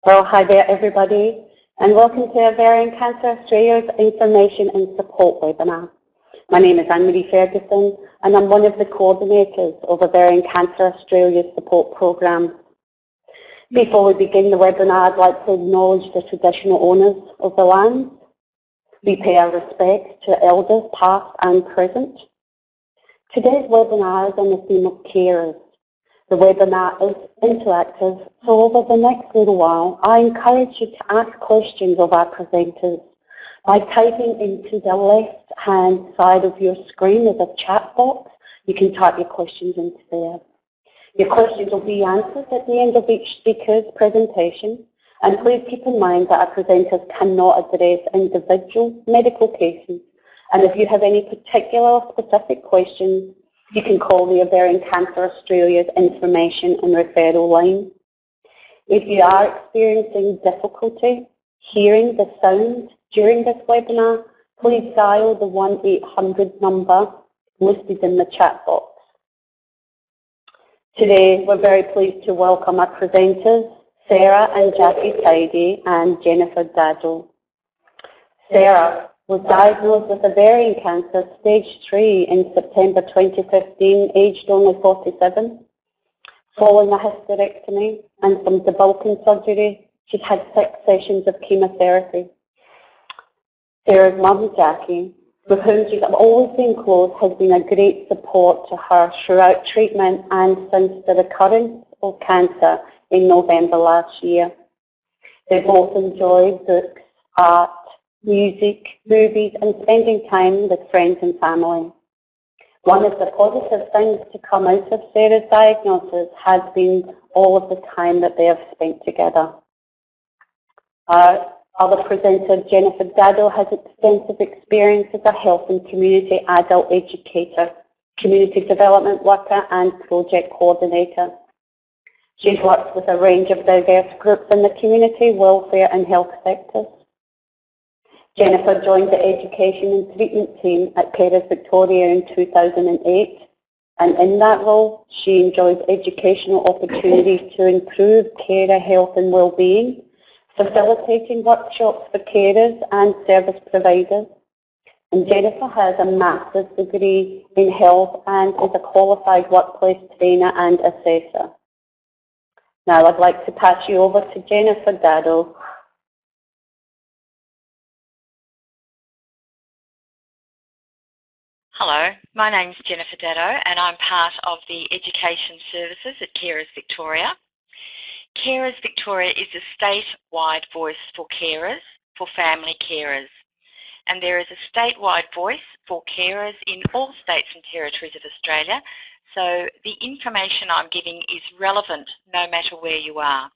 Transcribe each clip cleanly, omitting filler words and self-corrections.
Well, hi there everybody, and welcome to Ovarian Cancer Australia's Information and Support webinar. My name is Anne-Marie Ferguson, and I'm one of the coordinators of Ovarian Cancer Australia's support programme. Before we begin the webinar, I'd like to acknowledge the traditional owners of the land. We pay our respects to elders past and present. Today's webinar is on the theme of carers. The webinar is interactive, so over the next little while, I encourage you to ask questions of our presenters by typing into the left-hand side of your screen. There's a chat box. You can type your questions into there. Your questions will be answered at the end of each speaker's presentation, and please keep in mind that our presenters cannot address individual medical cases, and if you have any particular or specific questions, you can call the Ovarian Cancer Australia's information and referral line. If you are experiencing difficulty hearing the sound during this webinar, please dial the 1-800 number listed in the chat box. Today, we're very pleased to welcome our presenters, Sarah and Jackie Tidey and Jennifer Daddow. Sarah was diagnosed with ovarian cancer stage 3 in September 2015, aged only 47. Following a hysterectomy and some debulking surgery, she's had 6 sessions of chemotherapy. Sarah's mum, Jackie, with whom she's always been close, has been a great support to her throughout treatment and since the recurrence of cancer in November last year. They both enjoyed books, art, music, movies, and spending time with friends and family. One of the positive things to come out of Sarah's diagnosis has been all of the time that they have spent together. Our other presenter, Jennifer Daddow, has extensive experience as a health and community adult educator, community development worker, and project coordinator. She's worked with a range of diverse groups in the community, welfare, and health sectors. Jennifer joined the education and treatment team at Carers Victoria in 2008, and in that role she enjoyed educational opportunities to improve carer health and wellbeing, facilitating workshops for carers and service providers. And Jennifer has a master's degree in health and is a qualified workplace trainer and assessor. Now I'd like to pass you over to Jennifer Daddow. Hello, my name's Jennifer Daddow and I'm part of the Education Services at Carers Victoria. Carers Victoria is a state-wide voice for carers, for family carers. And there is a statewide voice for carers in all states and territories of Australia, so the information I'm giving is relevant no matter where you are.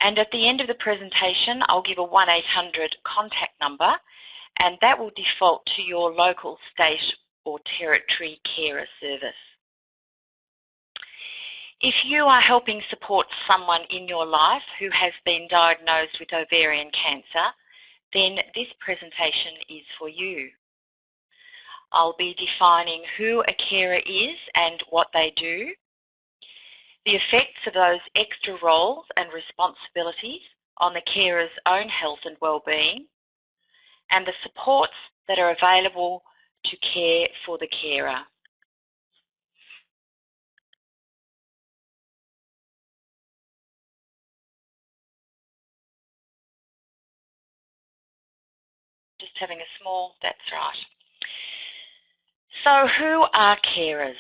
And at the end of the presentation, I'll give a 1-800 contact number, and that will default to your local state or territory carer service. If you are helping support someone in your life who has been diagnosed with ovarian cancer, then this presentation is for you. I'll be defining who a carer is and what they do, the effects of those extra roles and responsibilities on the carer's own health and well-being, and the supports that are available to care for the carer. Just having a small, that's right. So who are carers?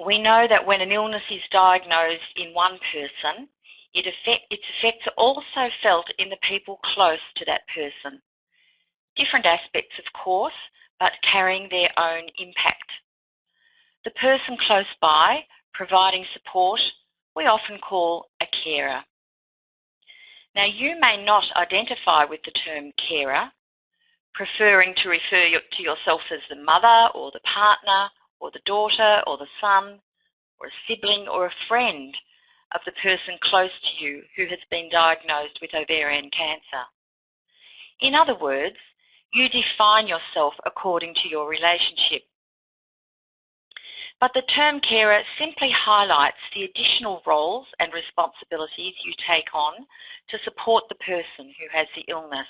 We know that when an illness is diagnosed in one person, its effects are also felt in the people close to that person. Different aspects, of course, but carrying their own impact. The person close by, providing support, we often call a carer. Now, you may not identify with the term carer, preferring to refer to yourself as the mother or the partner or the daughter or the son or a sibling or a friend of the person close to you who has been diagnosed with ovarian cancer. In other words, you define yourself according to your relationship. But the term carer simply highlights the additional roles and responsibilities you take on to support the person who has the illness.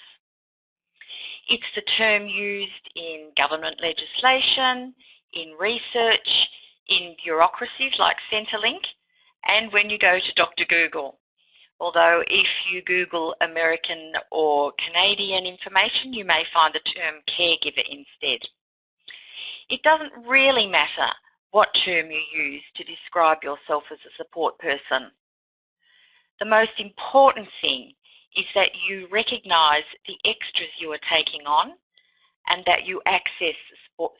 It's the term used in government legislation, in research, in bureaucracies like Centrelink, and when you go to Dr. Google. Although if you Google American or Canadian information, you may find the term caregiver instead. It doesn't really matter what term you use to describe yourself as a support person. The most important thing is that you recognise the extras you are taking on and that you access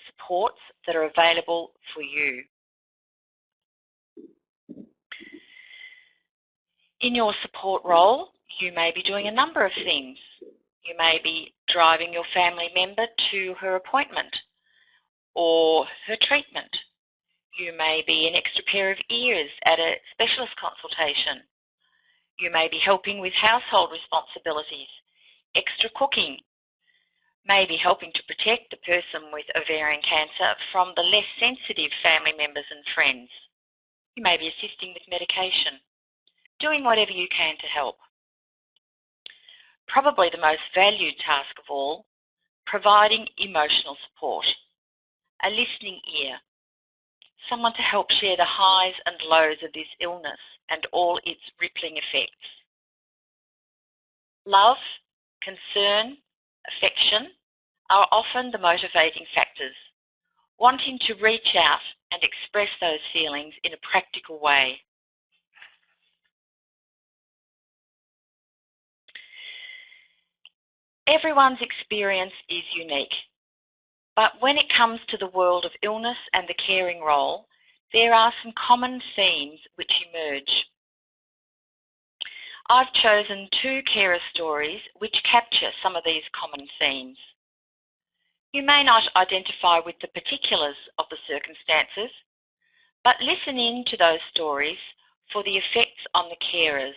supports that are available for you. In your support role, you may be doing a number of things. You may be driving your family member to her appointment or her treatment. You may be an extra pair of ears at a specialist consultation. You may be helping with household responsibilities, extra cooking, maybe helping to protect the person with ovarian cancer from the less sensitive family members and friends. You may be assisting with medication, doing whatever you can to help. Probably the most valued task of all, providing emotional support, a listening ear, someone to help share the highs and lows of this illness and all its rippling effects. Love, concern, affection are often the motivating factors, wanting to reach out and express those feelings in a practical way. Everyone's experience is unique, but when it comes to the world of illness and the caring role, there are some common themes which emerge. I've chosen 2 carer stories which capture some of these common themes. You may not identify with the particulars of the circumstances, but listen in to those stories for the effects on the carers.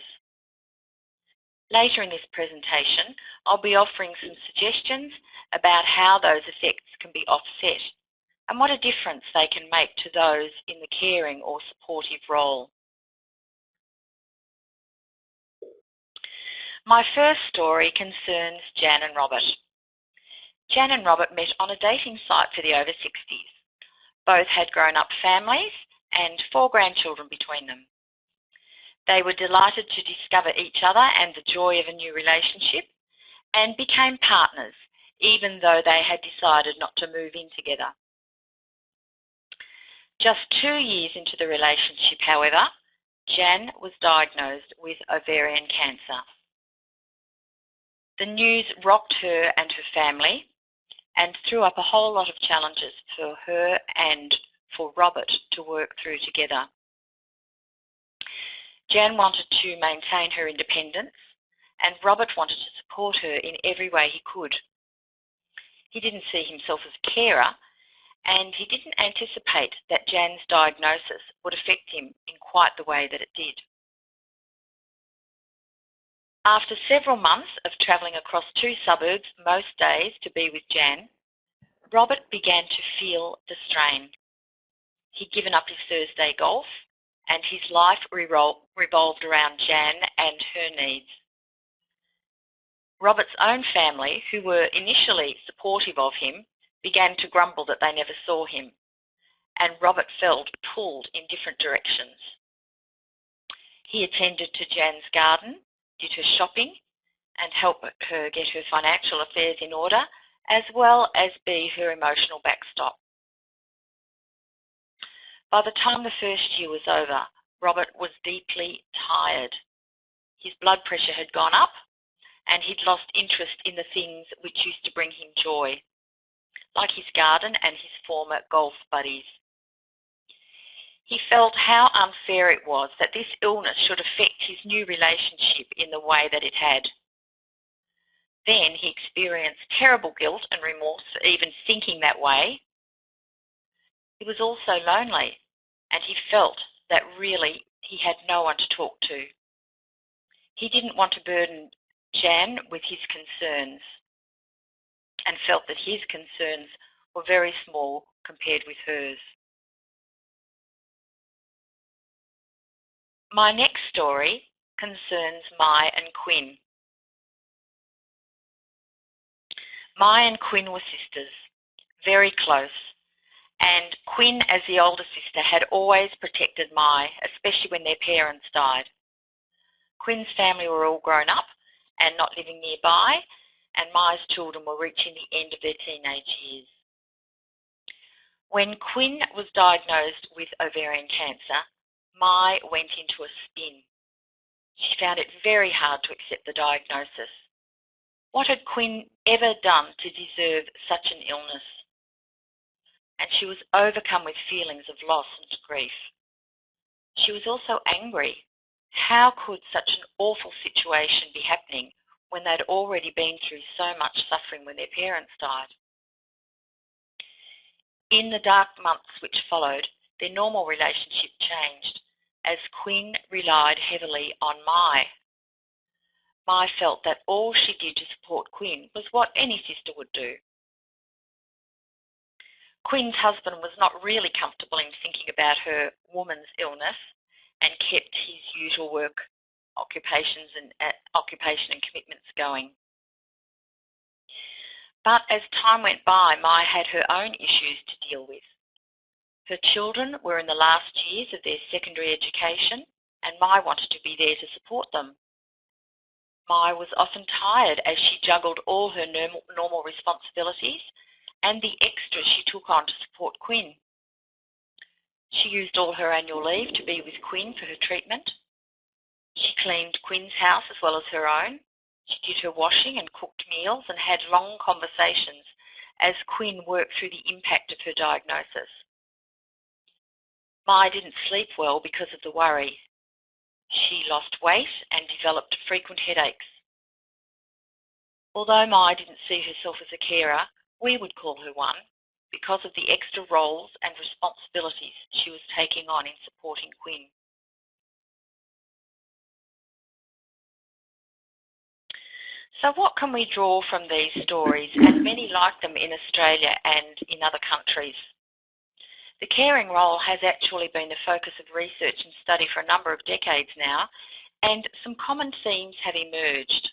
Later in this presentation, I'll be offering some suggestions about how those effects can be offset and what a difference they can make to those in the caring or supportive role. My first story concerns Jan and Robert. Jan and Robert met on a dating site for the over 60s. Both had grown-up families and 4 grandchildren between them. They were delighted to discover each other and the joy of a new relationship and became partners, even though they had decided not to move in together. Just 2 years into the relationship, however, Jan was diagnosed with ovarian cancer. The news rocked her and her family and threw up a whole lot of challenges for her and for Robert to work through together. Jan wanted to maintain her independence and Robert wanted to support her in every way he could. He didn't see himself as a carer and he didn't anticipate that Jan's diagnosis would affect him in quite the way that it did. After several months of travelling across 2 suburbs most days to be with Jan, Robert began to feel the strain. He'd given up his Thursday golf and his life revolved around Jan and her needs. Robert's own family, who were initially supportive of him, began to grumble that they never saw him, and Robert felt pulled in different directions. He attended to Jan's garden, did her shopping, and helped her get her financial affairs in order, as well as be her emotional backstop. By the time the first year was over, Robert was deeply tired. His blood pressure had gone up and he'd lost interest in the things which used to bring him joy, like his garden and his former golf buddies. He felt how unfair it was that this illness should affect his new relationship in the way that it had. Then he experienced terrible guilt and remorse for even thinking that way. He was also lonely, and he felt that really he had no one to talk to. He didn't want to burden Jan with his concerns and felt that his concerns were very small compared with hers. My next story concerns Mai and Quinn. Mai and Quinn were sisters, very close, and Quinn, as the older sister, had always protected Mai, especially when their parents died. Quinn's family were all grown up and not living nearby, and Mai's children were reaching the end of their teenage years. When Quinn was diagnosed with ovarian cancer, Mai went into a spin. She found it very hard to accept the diagnosis. What had Quinn ever done to deserve such an illness? And she was overcome with feelings of loss and grief. She was also angry. How could such an awful situation be happening when they'd already been through so much suffering when their parents died? In the dark months which followed, their normal relationship changed as Quinn relied heavily on Mai. Mai felt that all she did to support Quinn was what any sister would do. Quinn's husband was not really comfortable in thinking about her woman's illness and kept his usual work occupation and commitments going. But as time went by, Mai had her own issues to deal with. Her children were in the last years of their secondary education, and Mai wanted to be there to support them. Mai was often tired as she juggled all her normal responsibilities and the extras she took on to support Quinn. She used all her annual leave to be with Quinn for her treatment. She cleaned Quinn's house as well as her own. She did her washing and cooked meals and had long conversations as Quinn worked through the impact of her diagnosis. Mai didn't sleep well because of the worry. She lost weight and developed frequent headaches. Although Mai didn't see herself as a carer, we would call her one because of the extra roles and responsibilities she was taking on in supporting Quinn. So what can we draw from these stories, and many like them in Australia and in other countries? The caring role has actually been the focus of research and study for a number of decades now, and some common themes have emerged.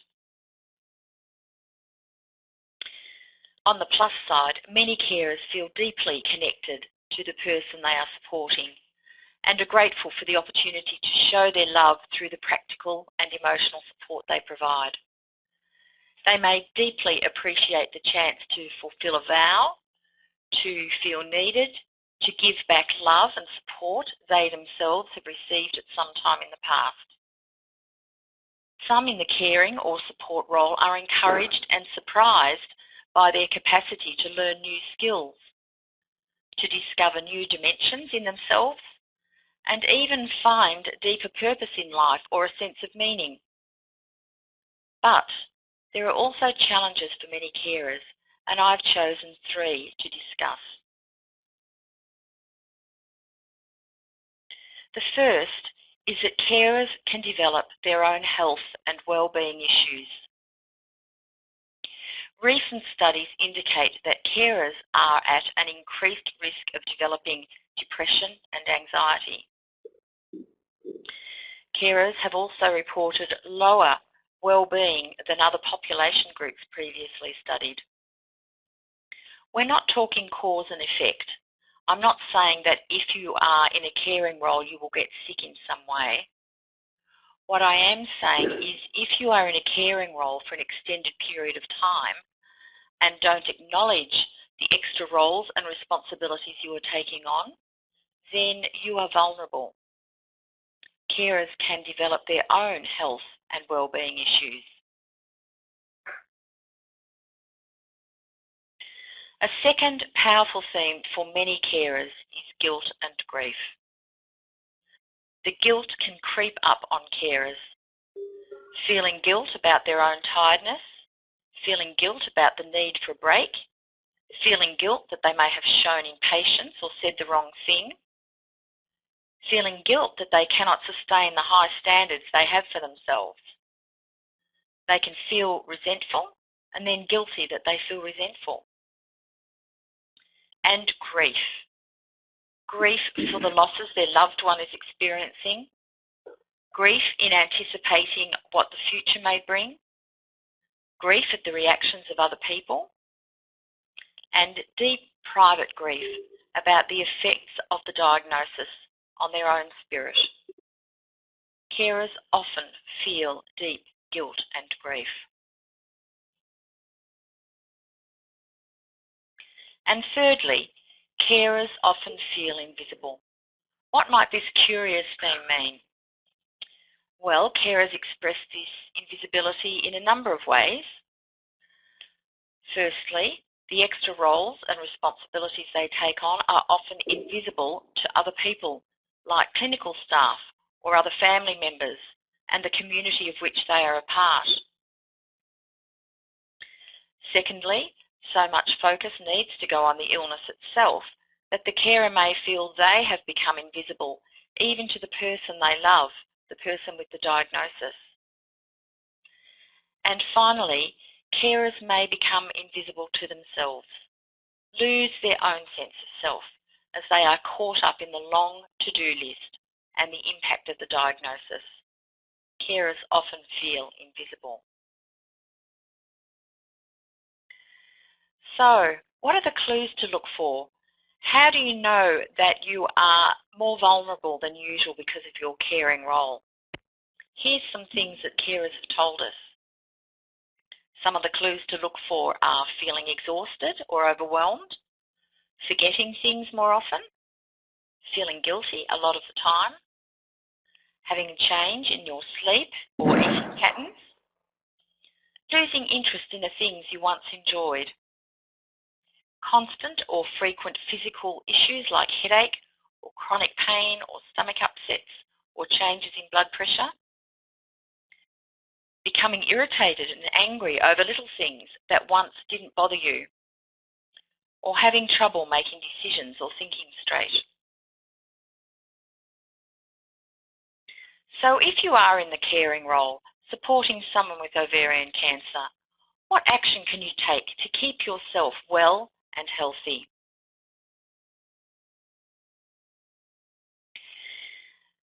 On the plus side, many carers feel deeply connected to the person they are supporting and are grateful for the opportunity to show their love through the practical and emotional support they provide. They may deeply appreciate the chance to fulfil a vow, to feel needed, to give back love and support they themselves have received at some time in the past. Some in the caring or support role are encouraged and surprised by their capacity to learn new skills, to discover new dimensions in themselves, and even find deeper purpose in life or a sense of meaning. But there are also challenges for many carers, and I've chosen 3 to discuss. The first is that carers can develop their own health and wellbeing issues. Recent studies indicate that carers are at an increased risk of developing depression and anxiety. Carers have also reported lower wellbeing than other population groups previously studied. We're not talking cause and effect. I'm not saying that if you are in a caring role you will get sick in some way. What I am saying is if you are in a caring role for an extended period of time and don't acknowledge the extra roles and responsibilities you are taking on, then you are vulnerable. Carers can develop their own health and wellbeing issues. A second powerful theme for many carers is guilt and grief. The guilt can creep up on carers. Feeling guilt about their own tiredness, feeling guilt about the need for a break, feeling guilt that they may have shown impatience or said the wrong thing, feeling guilt that they cannot sustain the high standards they have for themselves. They can feel resentful and then guilty that they feel resentful. And grief. Grief for the losses their loved one is experiencing, grief in anticipating what the future may bring, grief at the reactions of other people, and deep private grief about the effects of the diagnosis on their own spirit. Carers often feel deep guilt and grief. And thirdly, carers often feel invisible. What might this curious thing mean? Well, carers express this invisibility in a number of ways. Firstly, the extra roles and responsibilities they take on are often invisible to other people, like clinical staff or other family members and the community of which they are a part. Secondly, so much focus needs to go on the illness itself that the carer may feel they have become invisible even to the person they love, the person with the diagnosis. And finally, carers may become invisible to themselves, lose their own sense of self as they are caught up in the long to-do list and the impact of the diagnosis. Carers often feel invisible. So, what are the clues to look for? How do you know that you are more vulnerable than usual because of your caring role? Here's some things that carers have told us. Some of the clues to look for are feeling exhausted or overwhelmed, forgetting things more often, feeling guilty a lot of the time, having a change in your sleep or eating patterns, losing interest in the things you once enjoyed, constant or frequent physical issues like headache or chronic pain or stomach upsets or changes in blood pressure, becoming irritated and angry over little things that once didn't bother you, or having trouble making decisions or thinking straight. So if you are in the caring role, supporting someone with ovarian cancer, what action can you take to keep yourself well and healthy?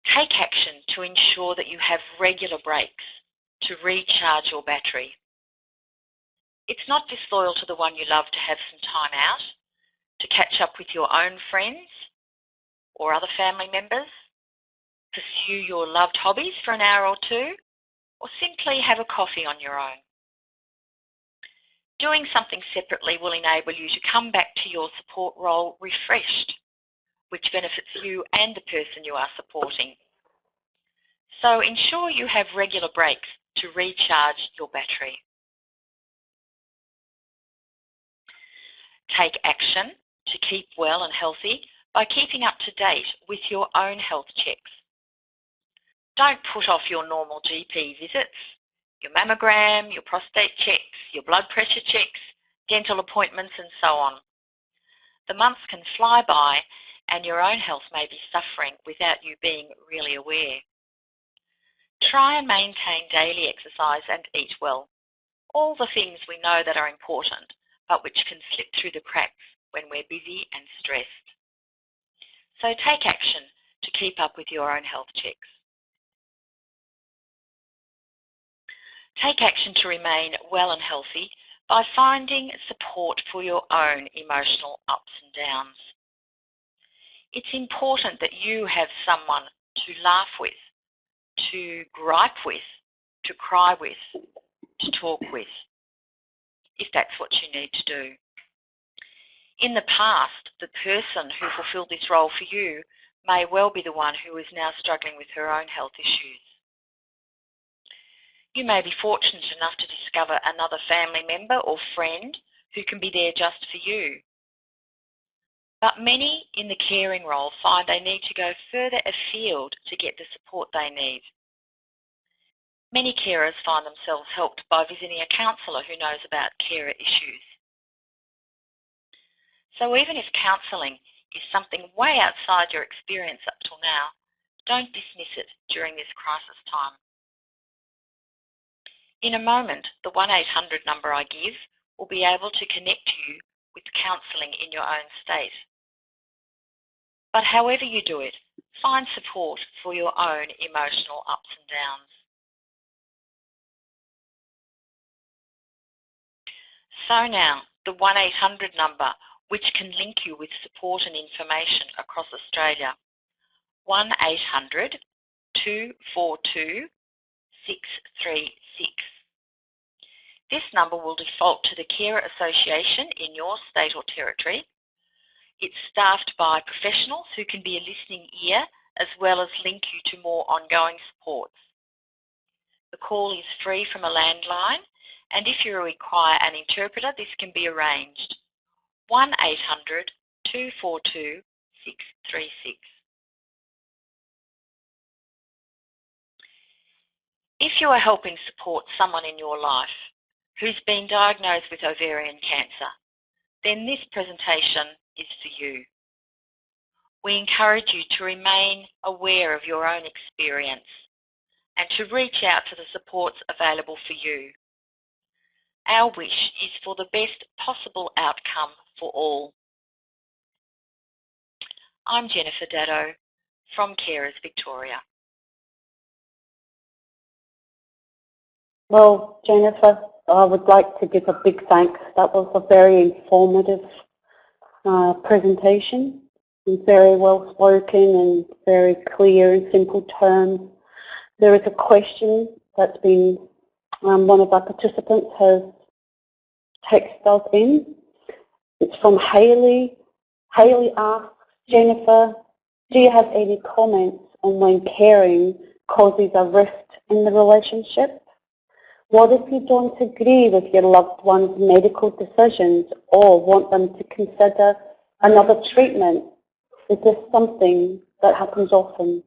Take action to ensure that you have regular breaks to recharge your battery. It's not disloyal to the one you love to have some time out, to catch up with your own friends or other family members, pursue your loved hobbies for an hour or two, or simply have a coffee on your own. Doing something separately will enable you to come back to your support role refreshed, which benefits you and the person you are supporting. So ensure you have regular breaks to recharge your battery. Take action to keep well and healthy by keeping up to date with your own health checks. Don't put off your normal GP visits, your mammogram, your prostate checks, your blood pressure checks, dental appointments and so on. The months can fly by and your own health may be suffering without you being really aware. Try and maintain daily exercise and eat well. All the things we know that are important, but which can slip through the cracks when we're busy and stressed. So take action to keep up with your own health checks. Take action to remain well and healthy by finding support for your own emotional ups and downs. It's important that you have someone to laugh with, to gripe with, to cry with, to talk with, if that's what you need to do. In the past, the person who fulfilled this role for you may well be the one who is now struggling with her own health issues. You may be fortunate enough to discover another family member or friend who can be there just for you. But many in the caring role find they need to go further afield to get the support they need. Many carers find themselves helped by visiting a counsellor who knows about carer issues. So even if counselling is something way outside your experience up till now, don't dismiss it during this crisis time. In a moment, the 1-800 number I give will be able to connect you with counselling in your own state. But however you do it, find support for your own emotional ups and downs. So now, the 1800 number, which can link you with support and information across Australia. 1800 242 636. This number will default to the Carer Association in your state or territory. It's staffed by professionals who can be a listening ear as well as link you to more ongoing supports. The call is free from a landline, and if you require an interpreter, this can be arranged. 1800 242 636. If you are helping support someone in your life who's been diagnosed with ovarian cancer, then this presentation is for you. We encourage you to remain aware of your own experience and to reach out to the supports available for you. Our wish is for the best possible outcome for all. I'm Jennifer Daddow from Carers Victoria. Well, Jennifer, I would like to give a big thanks. That was a very informative presentation. It was very well spoken and very clear in simple terms. There is a question that's been, one of our participants has texted us in. It's from Hayley. Hayley asks, Jennifer, do you have any comments on when caring causes a rift in the relationship? What if you don't agree with your loved one's medical decisions or want them to consider another treatment? Is this something that happens often?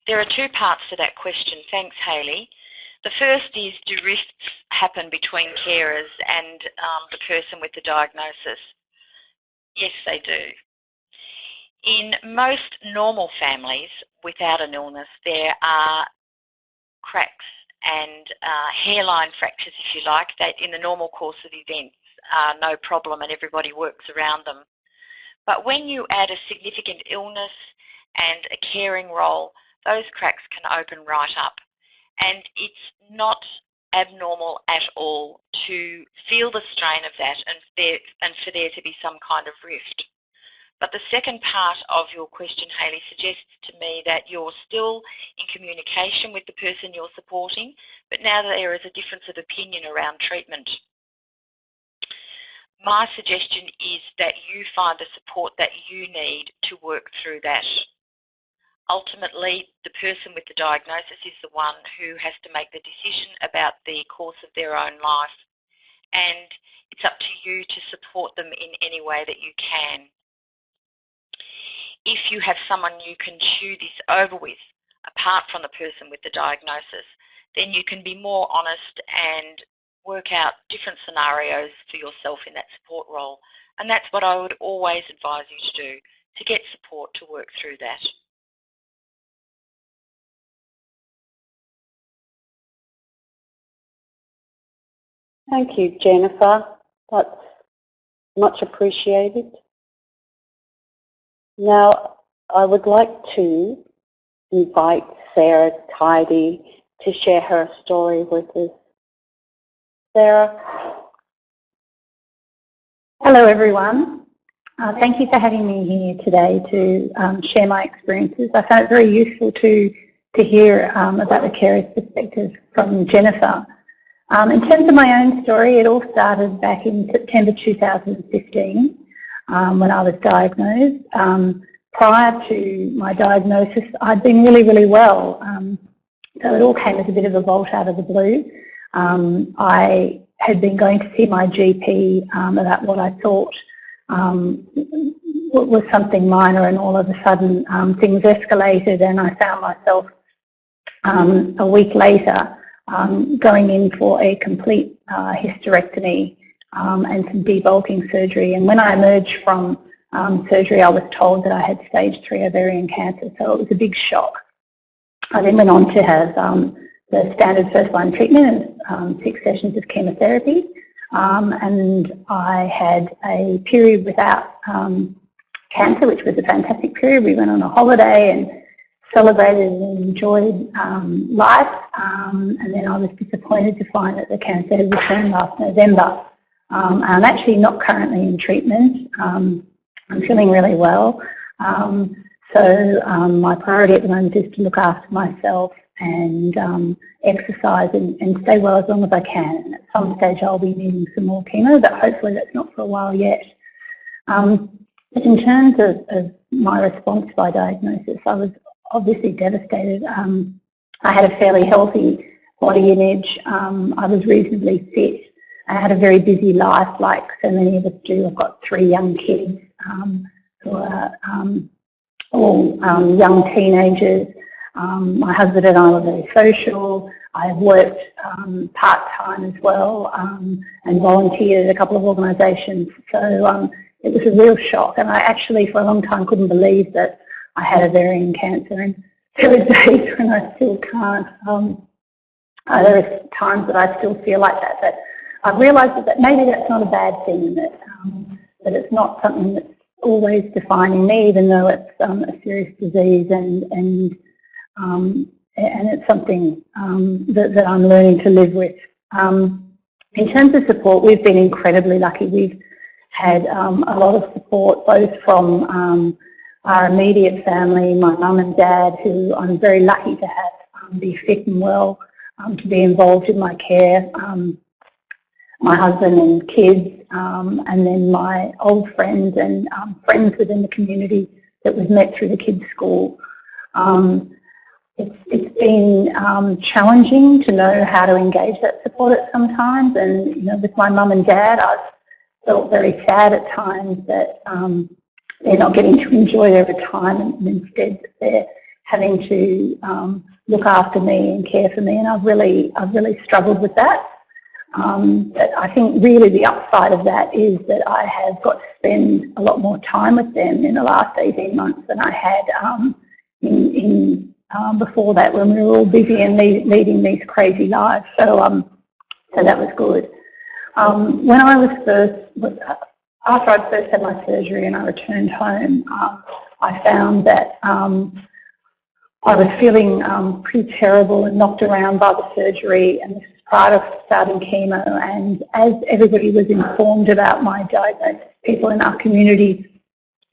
There are two parts to that question. Thanks, Hayley. The first is, do rifts happen between carers and the person with the diagnosis? Yes, they do. In most normal families without an illness, there are cracks and hairline fractures, if you like, that in the normal course of events are no problem and everybody works around them. But when you add a significant illness and a caring role, those cracks can open right up. And it's not abnormal at all to feel the strain of that and for there to be some kind of rift. But the second part of your question, Hayley, suggests to me that you're still in communication with the person you're supporting, but now there is a difference of opinion around treatment. My suggestion is that you find the support that you need to work through that. Ultimately, the person with the diagnosis is the one who has to make the decision about the course of their own life, and it's up to you to support them in any way that you can. If you have someone you can chew this over with, apart from the person with the diagnosis, then you can be more honest and work out different scenarios for yourself in that support role. And that's what I would always advise you to do, to get support to work through that. Thank you, Jennifer. That's much appreciated. Now, I would like to invite Sarah Tidey to share her story with us. Sarah. Hello, everyone. Thank you for having me here today to share my experiences. I found it very useful to hear about the carer's perspective from Jennifer. In terms of my own story, it all started back in September 2015 when I was diagnosed. Prior to my diagnosis, I'd been really well. So it all came as a bit of a bolt out of the blue. I had been going to see my GP about what I thought was something minor, and all of a sudden things escalated, and I found myself a week later going in for a complete hysterectomy and some debulking surgery. And when I emerged from surgery, I was told that I had stage 3 ovarian cancer, so it was a big shock. I then went on to have the standard first-line treatment and 6 sessions of chemotherapy. and I had a period without cancer, which was a fantastic period. We went on a holiday and celebrated and enjoyed life, and then I was disappointed to find that the cancer had returned last November. I'm actually not currently in treatment. I'm feeling really well. So my priority at the moment is to look after myself and exercise and stay well as long as I can. And at some stage I'll be needing some more chemo, but hopefully that's not for a while yet. But in terms of my response by diagnosis, I was obviously devastated. I had a fairly healthy body image. I was reasonably fit. I had a very busy life, like so many of us do. I've got 3 young kids who are all young teenagers. My husband and I were very social. I worked part-time as well and volunteered at a couple of organisations. So it was a real shock, and I actually for a long time couldn't believe that I had ovarian cancer, and there are days when I still can't. There are times that I still feel like that, but I've realised that maybe that's not a bad thing, that it's not something that's always defining me, even though it's a serious disease, and it's something that I'm learning to live with. In terms of support, we've been incredibly lucky. We've had a lot of support, both from our immediate family, my mum and dad, who I'm very lucky to have be fit and well, to be involved in my care, my husband and kids, and then my old friends and friends within the community that we've met through the kids' school. It's been challenging to know how to engage that support at some times, and with my mum and dad, I've felt very sad at times that they're not getting to enjoy their retirement, and instead they're having to look after me and care for me, and I've really struggled with that. But I think really the upside of that is that I have got to spend a lot more time with them in the last 18 months than I had before that, when we were all busy and leading these crazy lives. So that was good. When I was after I'd first had my surgery and I returned home, I found that I was feeling pretty terrible and knocked around by the surgery, and this was prior to starting chemo. And as everybody was informed about my diagnosis, people in our community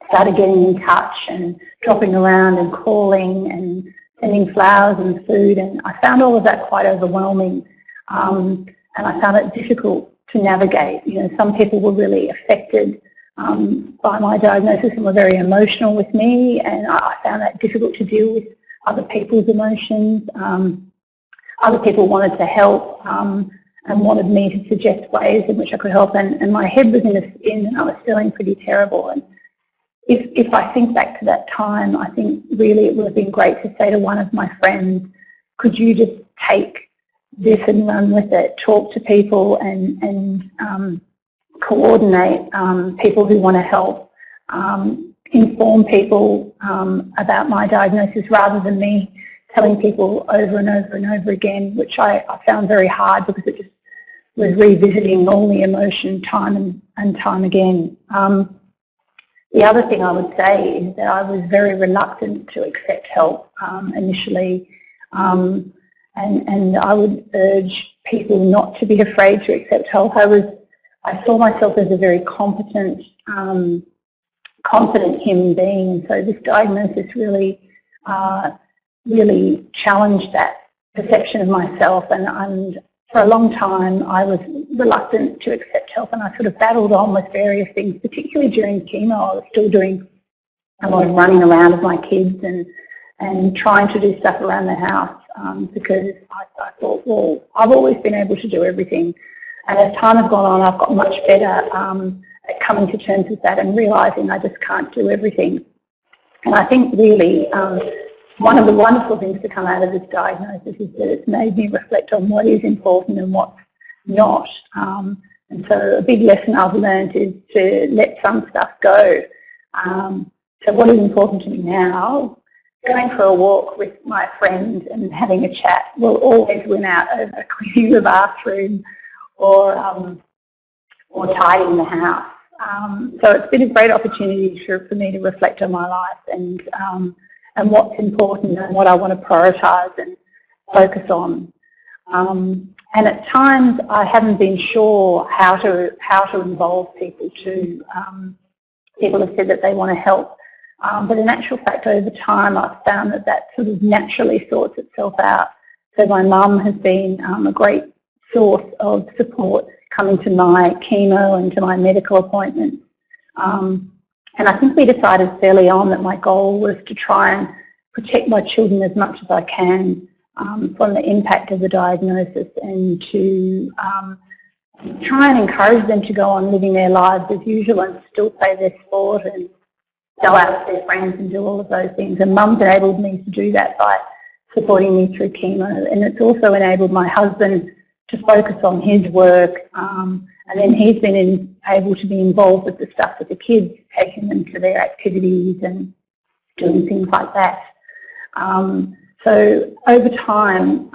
started getting in touch and dropping around and calling and sending flowers and food, and I found all of that quite overwhelming, and I found it difficult to navigate. Some people were really affected by my diagnosis and were very emotional with me, and I found that difficult to deal with other people's emotions. Other people wanted to help and wanted me to suggest ways in which I could help, and my head was in a spin and I was feeling pretty terrible. And if I think back to that time, I think really it would have been great to say to one of my friends, could you just take this and run with it, talk to people and coordinate people who want to help, inform people about my diagnosis, rather than me telling people over and over and over again, which I found very hard because it just was revisiting all the emotion time and time again. The other thing I would say is that I was very reluctant to accept help initially, and I would urge people not to be afraid to accept help. I saw myself as a very competent, confident human being, and so this diagnosis really challenged that perception of myself, and for a long time I was reluctant to accept help, and I sort of battled on with various things, particularly during chemo. I was still doing a lot of running around with my kids and trying to do stuff around the house because I thought, well, I've always been able to do everything, and as time has gone on I've got much better at coming to terms with that and realising I just can't do everything. And I think really one of the wonderful things to come out of this diagnosis is that it's made me reflect on what is important and what's not. And so a big lesson I've learned is to let some stuff go. So what is important to me now, going for a walk with my friend and having a chat will always win out over cleaning the bathroom or or tidying the house. So it's been a great opportunity for me to reflect on my life and what's important and what I want to prioritise and focus on. And at times I haven't been sure how to involve people to. People have said that they want to help, but in actual fact over time I've found that sort of naturally sorts itself out. So my mum has been a great source of support coming to my chemo and to my medical appointments. And I think we decided fairly on that my goal was to try and protect my children as much as I can from the impact of the diagnosis, and to try and encourage them to go on living their lives as usual and still play their sport and go out with their friends and do all of those things. And Mum's enabled me to do that by supporting me through chemo, and it's also enabled my husband to focus on his work, and then he's been able to be involved with the stuff with the kids, taking them to their activities and doing things like that. So over time,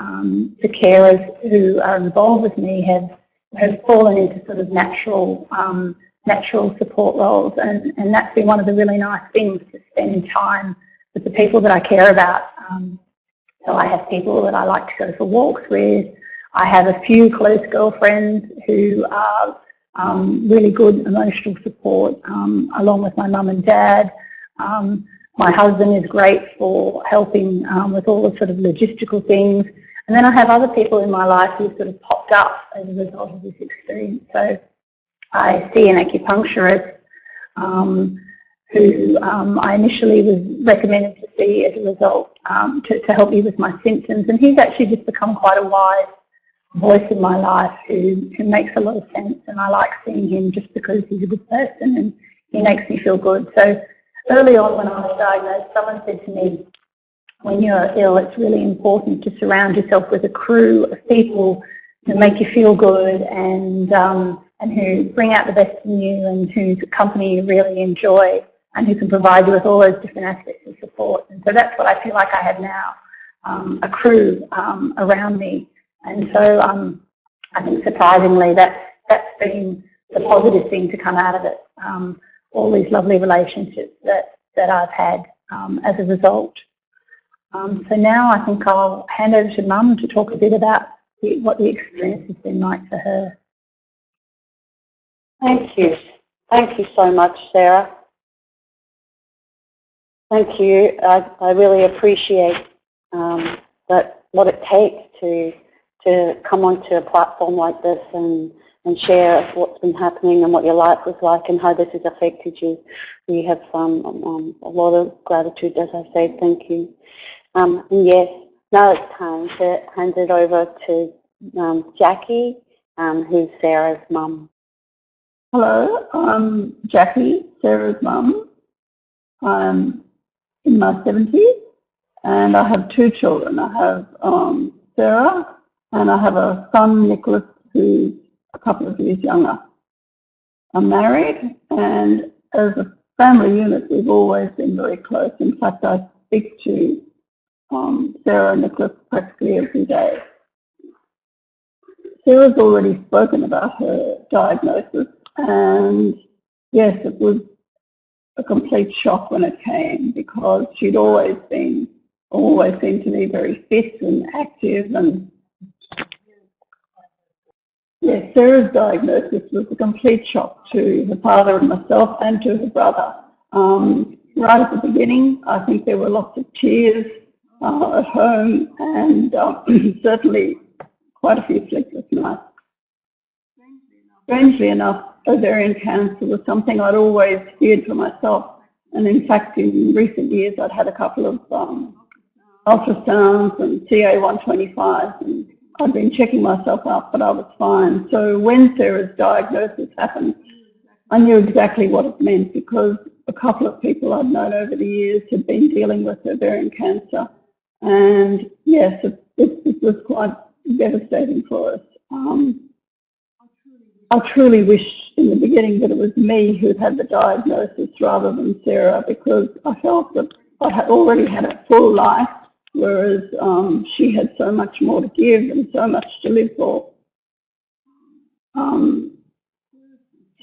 the carers who are involved with me have fallen into sort of natural support roles, and that's been one of the really nice things, to spend time with the people that I care about. So I have people that I like to go for walks with. I have a few close girlfriends who are really good emotional support, along with my mum and dad. My husband is great for helping with all the sort of logistical things. And then I have other people in my life who sort of popped up as a result of this experience. So I see an acupuncturist who I initially was recommended to see as a result to help me with my symptoms. And he's actually just become quite a wise voice in my life who makes a lot of sense, and I like seeing him just because he's a good person and he makes me feel good. So early on when I was diagnosed, someone said to me, when you're ill, it's really important to surround yourself with a crew of people who make you feel good and who bring out the best in you and whose company you really enjoy and who can provide you with all those different aspects of support. And so that's what I feel like I have now, a crew around me. And so I think surprisingly that's been the positive thing to come out of it, all these lovely relationships that I've had as a result. So now I think I'll hand over to Mum to talk a bit about what the experience has been like for her. Thank you. Thank you so much, Sarah. Thank you. I really appreciate what it takes to come onto a platform like this and share what's been happening and what your life was like and how this has affected you. We have a lot of gratitude, as I say. Thank you. And yes, now it's time to hand it over to Jackie, who's Sarah's mum. Hello, I'm Jackie, Sarah's mum. I'm in my 70s and I have two children. I have Sarah and I have a son, Nicholas, who's a couple of years younger. I'm married, and as a family unit we've always been very close. In fact, I speak to Sarah and Nicholas practically every day. Sarah's already spoken about her diagnosis, and yes, it was a complete shock when it came, because she'd always seemed to be very fit and active, and yes, Sarah's diagnosis was a complete shock to her father and myself and to her brother. Right at the beginning, I think there were lots of tears at home, and certainly quite a few sleepless nights. Strangely enough, ovarian cancer was something I'd always feared for myself, and in fact in recent years I'd had a couple of ultrasounds and CA-125, and I'd been checking myself out, but I was fine. So when Sarah's diagnosis happened, I knew exactly what it meant, because a couple of people I'd known over the years had been dealing with ovarian cancer, and yes, it was quite devastating for us. I truly wish in the beginning that it was me who'd had the diagnosis rather than Sarah, because I felt that I had already had a full life, whereas she had so much more to give and so much to live for.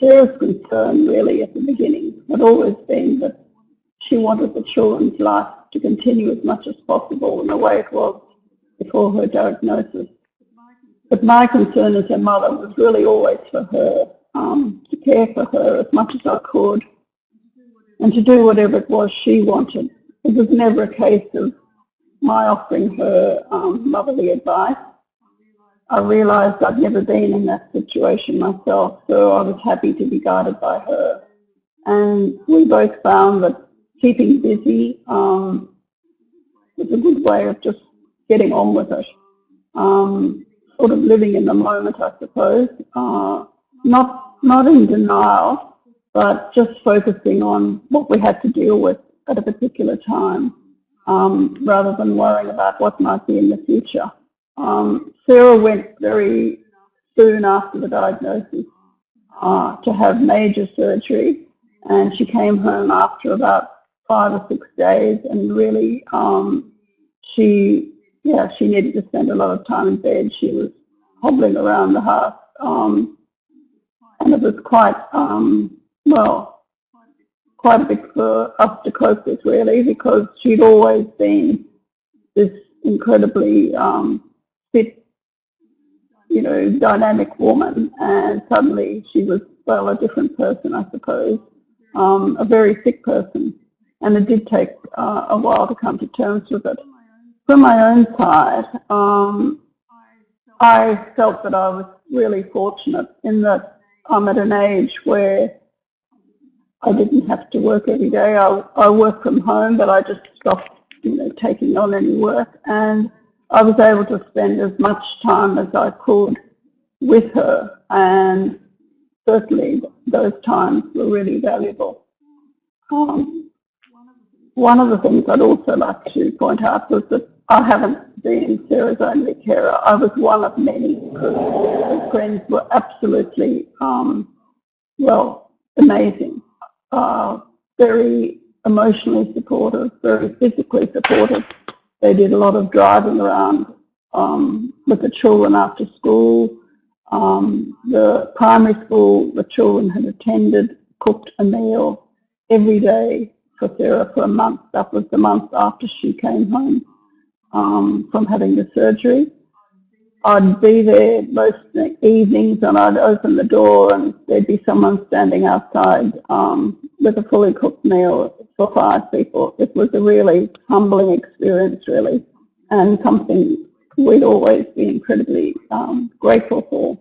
Sarah's concern really at the beginning had always been that she wanted the children's life to continue as much as possible in the way it was before her diagnosis. But my concern as her mother was really always for her, to care for her as much as I could and to do whatever it was she wanted. It was never a case of my offering her motherly advice. I realised I'd never been in that situation myself, so I was happy to be guided by her. And we both found that keeping busy was a good way of just getting on with it. Sort of living in the moment, I suppose. Not in denial, but just focusing on what we had to deal with at a particular time, rather than worrying about what might be in the future. Sarah went very soon after the diagnosis to have major surgery, and she came home after about 5 or 6 days, and really she needed to spend a lot of time in bed. She was hobbling around the house, and it was quite a bit for us to cope with, really, because she'd always been this incredibly fit, dynamic woman, and suddenly she was, a different person, I suppose, a very sick person, and it did take a while to come to terms with it. From my own side, I felt that I was really fortunate in that I'm at an age where I didn't have to work every day. I work from home, but I just stopped, taking on any work, and I was able to spend as much time as I could with her, and certainly those times were really valuable. One of the things I'd also like to point out was that I haven't been Sarah's only carer. I was one of many, because her friends were absolutely, amazing. Very emotionally supportive, very physically supportive. They did a lot of driving around with the children after school. The primary school the children had attended cooked a meal every day for Sarah for a month. That was the month after she came home from having the surgery. I'd be there most evenings, and I'd open the door and there'd be someone standing outside with a fully cooked meal for 5 people. It was a really humbling experience, really, and something we'd always be incredibly grateful for.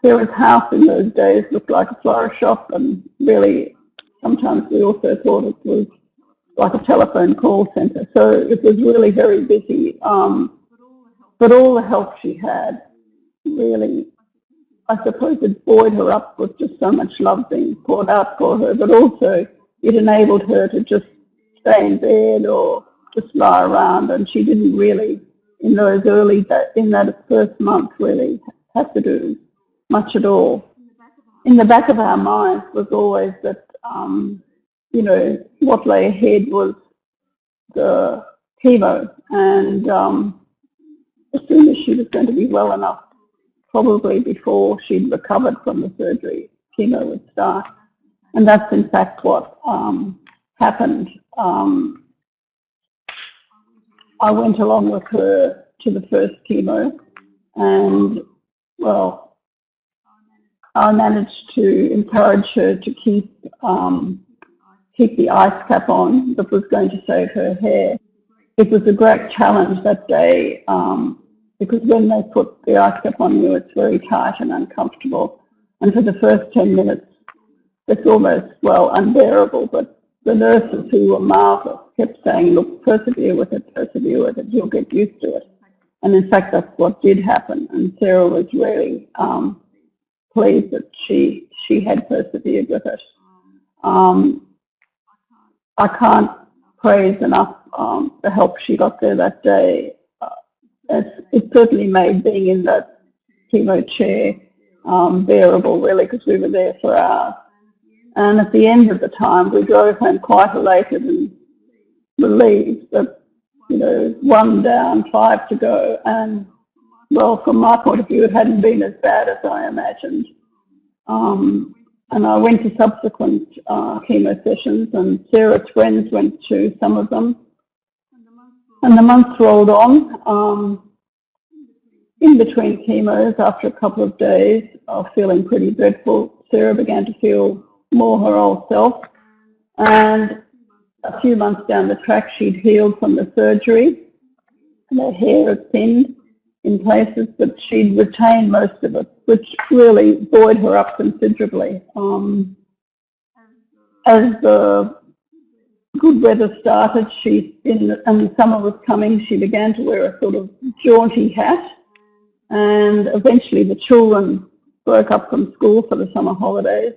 Sarah's house in those days looked like a flower shop, and really sometimes we also thought it was like a telephone call centre. So it was really very busy. But all the help she had, really, I suppose it buoyed her up with just so much love being poured out for her, but also it enabled her to just stay in bed or just lie around, and she didn't really, in that first month, really have to do much at all. In the back of our minds was always that, what lay ahead was the chemo, and as soon as she was going to be well enough, probably before she'd recovered from the surgery, chemo would start. And that's in fact what happened. I went along with her to the first chemo, and, I managed to encourage her to keep the ice cap on that was going to save her hair. It was a great challenge that day, because when they put the ice cap on you, it's very tight and uncomfortable. And for the first 10 minutes, it's almost, unbearable. But the nurses, who were marvellous, kept saying, look, persevere with it, you'll get used to it. And in fact, that's what did happen. And Sarah was really pleased that she had persevered with it. I can't praise enough the help she got there that day. It certainly made being in that chemo chair bearable, really, because we were there for hours. And at the end of the time, we drove home quite elated and relieved that, 1 down, 5 to go. And, from my point of view, it hadn't been as bad as I imagined. And I went to subsequent chemo sessions, and Sarah's friends went to some of them. And the months rolled on. In between chemos, after a couple of days of feeling pretty dreadful, Sarah began to feel more her old self. And a few months down the track, she'd healed from the surgery. And her hair had thinned in places, but she'd retained most of it, which really buoyed her up considerably. As the good weather started, and summer was coming, she began to wear a sort of jaunty hat. And eventually the children broke up from school for the summer holidays.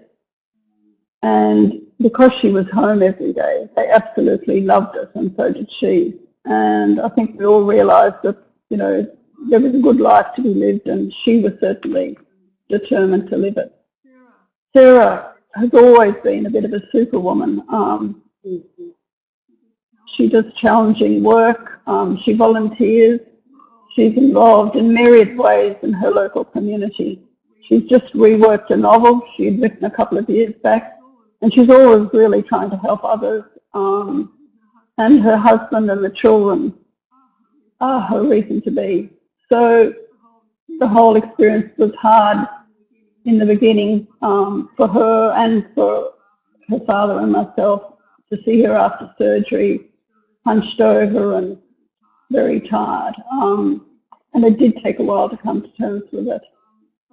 And because she was home every day, they absolutely loved it, and so did she. And I think we all realised that, you know, there was a good life to be lived, and she was certainly determined to live it. Sarah has always been a bit of a superwoman. She does challenging work, she volunteers, she's involved in myriad ways in her local community. She's just reworked a novel she had written a couple of years back, and she's always really trying to help others. And her husband and the children are her reason to be. So the whole experience was hard in the beginning for her and for her father and myself, to see her after surgery, hunched over and very tired. And it did take a while to come to terms with it.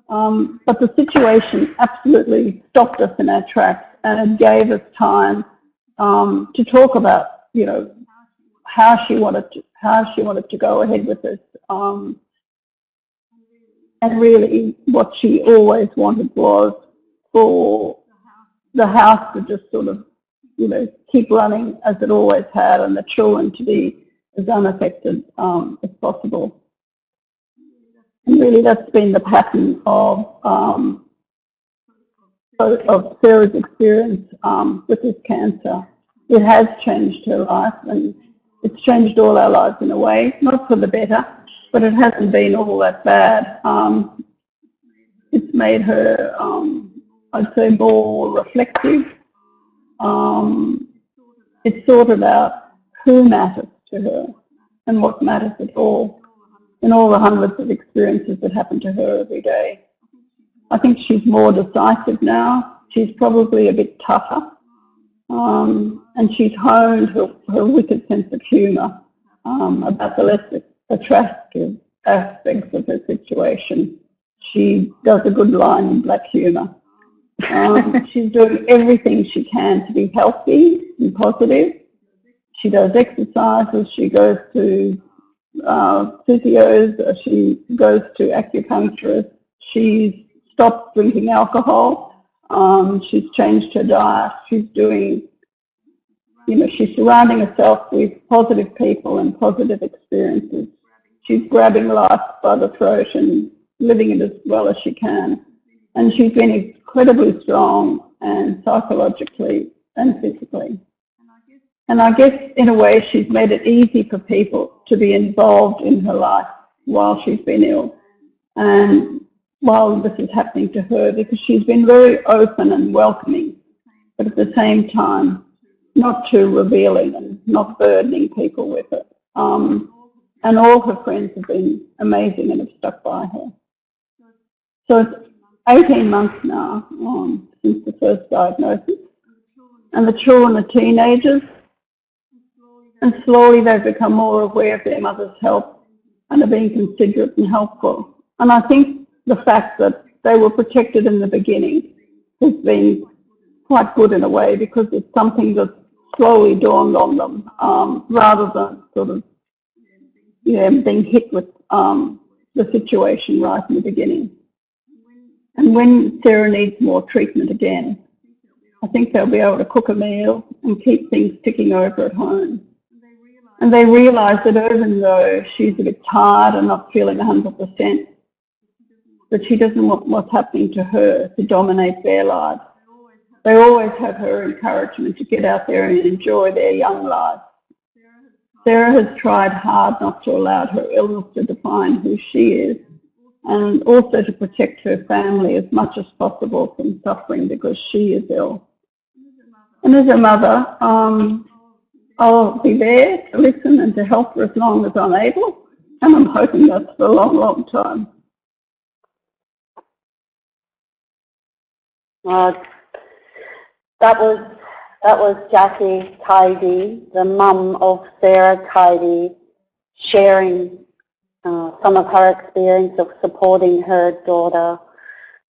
But the situation absolutely stopped us in our tracks, and it gave us time to talk about, you know, how she wanted to go ahead with this. And really what she always wanted was for the house to just sort of, you know, keep running as it always had, and the children to be as unaffected as possible. And really that's been the pattern of Sarah's experience with this cancer. It has changed her life, and it's changed all our lives in a way, not for the better, but it hasn't been all that bad. It's made her, I'd say, more reflective. It's sorted out who matters to her and what matters at all in all the hundreds of experiences that happen to her every day. I think she's more decisive now. She's probably a bit tougher. And she's honed her wicked sense of humour about the less attractive aspects of her situation. She does a good line in black humour. She's doing everything she can to be healthy and positive. She does exercises, she goes to physios, she goes to acupuncturists, she's stopped drinking alcohol, she's changed her diet, she's doing, you know, she's surrounding herself with positive people and positive experiences. She's grabbing life by the throat and living it as well as she can. And she's been incredibly strong, and psychologically and physically. And I guess in a way she's made it easy for people to be involved in her life while she's been ill and while this is happening to her, because she's been very open and welcoming, but at the same time not too revealing and not burdening people with it. And all her friends have been amazing and have stuck by her. So it's 18 months now since the first diagnosis, and the children are teenagers, and slowly they've become more aware of their mother's help and are being considerate and helpful. And I think the fact that they were protected in the beginning has been quite good in a way, because it's something that slowly dawned on them rather than sort of, you know, being hit with the situation right in the beginning. And when Sarah needs more treatment again, I think they'll be able to cook a meal and keep things ticking over at home. And they realise that even though she's a bit tired and not feeling 100%, that she doesn't want what's happening to her to dominate their lives. They always have her encouragement to get out there and enjoy their young lives. Sarah has tried hard not to allow her illness to define who she is, and also to protect her family as much as possible from suffering because she is ill. And as a mother, I'll be there to listen and to help her as long as I'm able, and I'm hoping that's for a long, long time. That was Jackie Tidey, the mum of Sarah Tidey, sharing some of her experience of supporting her daughter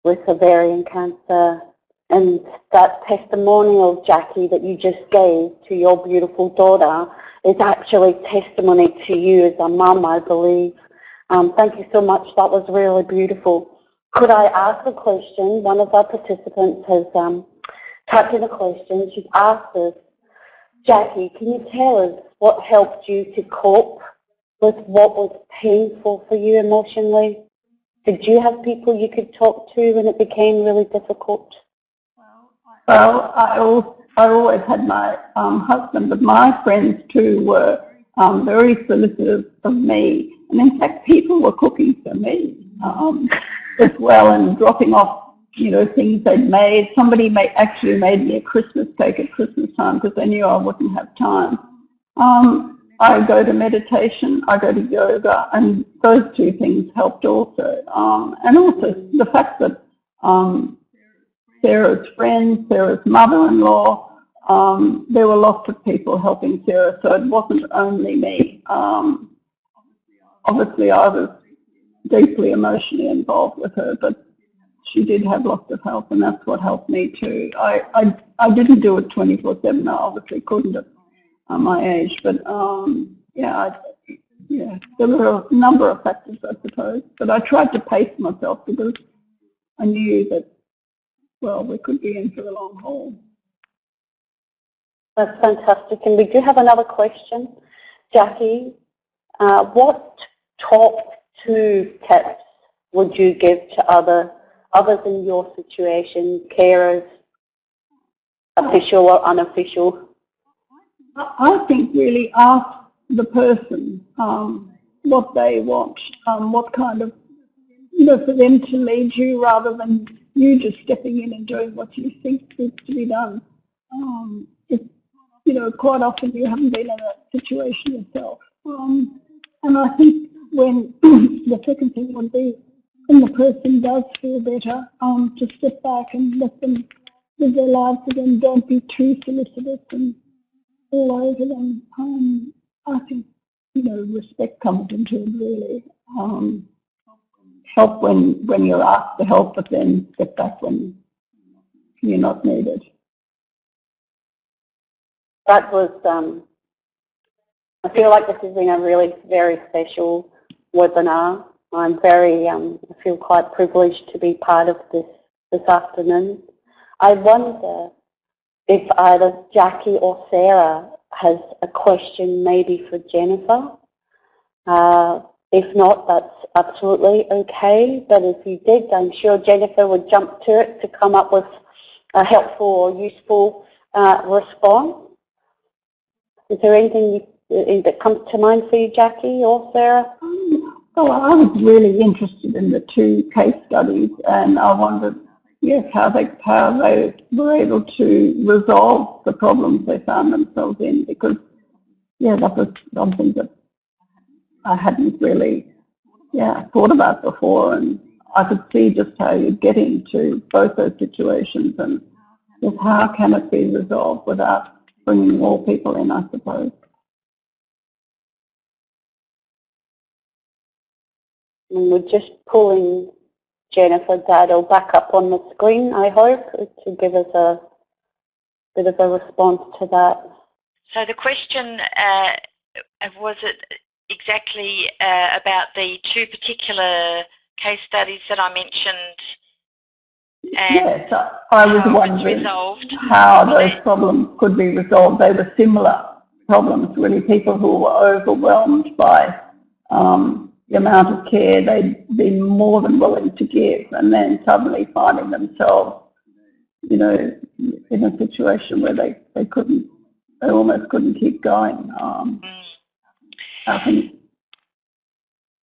with ovarian cancer. And that testimonial, Jackie, that you just gave to your beautiful daughter is actually testimony to you as a mum, I believe. Thank you so much. That was really beautiful. Could I ask a question? One of our participants has typed in a question. She's asked us, Jackie, can you tell us what helped you to cope with what was painful for you emotionally? Did you have people you could talk to when it became really difficult? Well, I always had my husband, but my friends too were very solicitous of me. And in fact, people were cooking for me as well and dropping off, things they'd made. Somebody actually made me a Christmas cake at Christmas time because they knew I wouldn't have time. I go to meditation, I go to yoga, and those two things helped also. And also the fact that Sarah's friends, Sarah's mother-in-law, there were lots of people helping Sarah, so it wasn't only me. Obviously I was deeply emotionally involved with her, but she did have lots of help, and that's what helped me too. I didn't do it 24/7, I obviously couldn't at my age, but there were a number of factors, I suppose, but I tried to pace myself because I knew that, well, we could be in for the long haul. That's fantastic. And we do have another question. Jackie, what top 2 tips would you give to others in your situation, carers, official or unofficial? I think really ask the person what they want, what kind of, for them to lead you rather than you just stepping in and doing what you think needs to be done. Quite often you haven't been in that situation yourself. And I think when the second thing would be when the person does feel better, to step back and let them live their lives again. Don't be too solicitous and all over them. I think, respect comes into it really. Help when you're asked to help, but then step back when you're not needed. That was, I feel like this has been a really very special webinar. I'm I feel quite privileged to be part of this afternoon. I wonder if either Jackie or Sarah has a question maybe for Jennifer. If not, that's absolutely okay, but if you did, I'm sure Jennifer would jump to it to come up with a helpful or useful response. Is there anything that comes to mind for you, Jackie or Sarah? Well, I was really interested in the 2 case studies, and I wondered, how they were able to resolve the problems they found themselves in, because, that was something that I hadn't really, thought about before, and I could see just how you get into both those situations and just how can it be resolved without bringing more people in, I suppose. And we're just pulling Jennifer Daddow back up on the screen, I hope, to give us a bit of a response to that. So the question, was it exactly about the 2 particular case studies that I mentioned? And yes, I was wondering how those problems could be resolved. They were similar problems, really, people who were overwhelmed by the amount of care they'd been more than willing to give, and then suddenly finding themselves, in a situation where they almost couldn't keep going. I think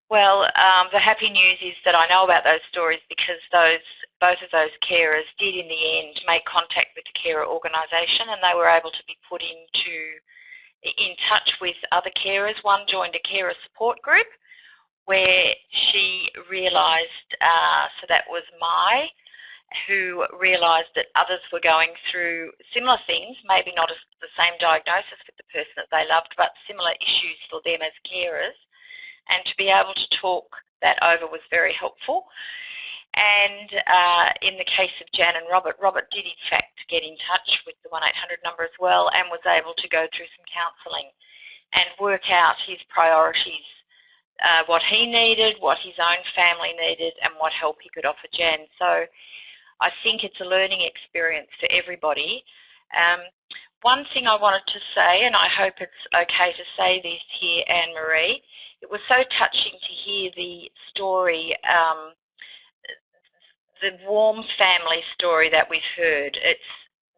Well, the happy news is that I know about those stories because both of those carers did in the end make contact with the carer organisation, and they were able to be put in touch with other carers. One joined a carer support group where she realised, so that was Mai, who realised that others were going through similar things, maybe not as the same diagnosis with the person that they loved, but similar issues for them as carers. And to be able to talk that over was very helpful. And in the case of Jan and Robert, Robert did in fact get in touch with the 1-800 number as well and was able to go through some counselling and work out his priorities, what he needed, what his own family needed, and what help he could offer Jan. So I think it's a learning experience for everybody. One thing I wanted to say, and I hope it's okay to say this here, Anne-Marie, it was so touching to hear the story, the warm family story that we've heard. It's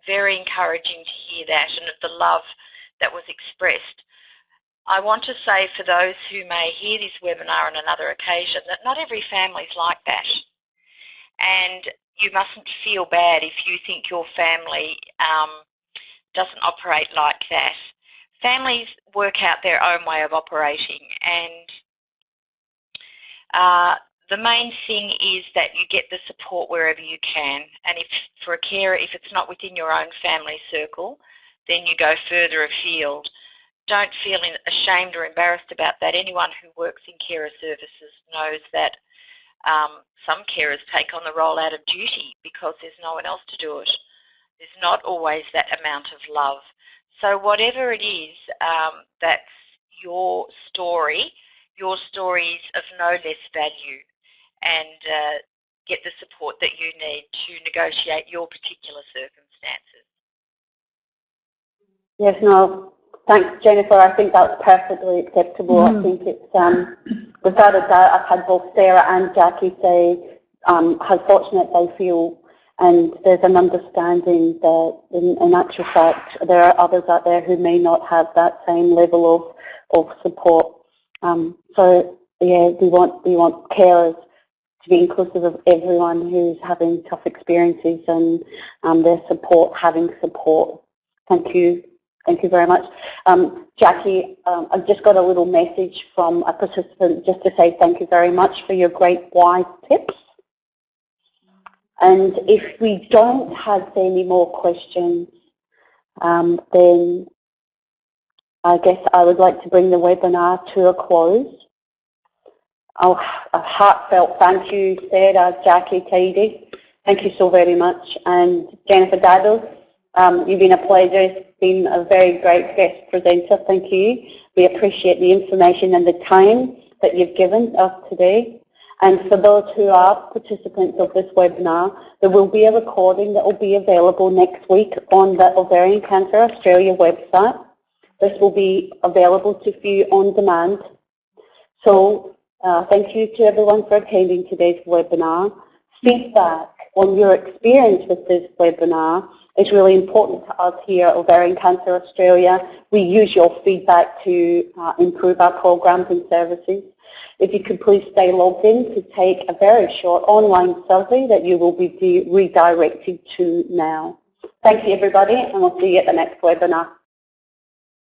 very encouraging to hear that and of the love that was expressed. I want to say for those who may hear this webinar on another occasion that not every family is like that. And you mustn't feel bad if you think your family doesn't operate like that. Families work out their own way of operating, and the main thing is that you get the support wherever you can. And if for a carer, if it's not within your own family circle, then you go further afield. Don't feel ashamed or embarrassed about that. Anyone who works in carer services knows that some carers take on the role out of duty because there's no one else to do it. There's not always that amount of love. So whatever it is, that's your story is of no less value, and get the support that you need to negotiate your particular circumstances. Yes, no, thanks, Jennifer. I think that's perfectly acceptable. I think it's, without a doubt, I've had both Sarah and Jackie say how fortunate they feel, and there's an understanding that in actual fact there are others out there who may not have that same level of support. So yeah, we want carers to be inclusive of everyone who's having tough experiences, and their support, having support. Thank you. Thank you very much. Jackie, I've just got a little message from a participant just to say thank you very much for your great wise tips. And if we don't have any more questions, then I guess I would like to bring the webinar to a close. A heartfelt thank you, Sarah, Jackie, Tidey. Thank you so very much. And Jennifer Daddow, you've been a pleasure. It's been a very great guest presenter. Thank you. We appreciate the information and the time that you've given us today. And for those who are participants of this webinar, there will be a recording that will be available next week on the Ovarian Cancer Australia website. This will be available to view on demand. So thank you to everyone for attending today's webinar. Feedback on your experience with this webinar is really important to us here at Ovarian Cancer Australia. We use your feedback to improve our programs and services. If you could please stay logged in to take a very short online survey that you will be redirected to now. Thank you, everybody, and we'll see you at the next webinar.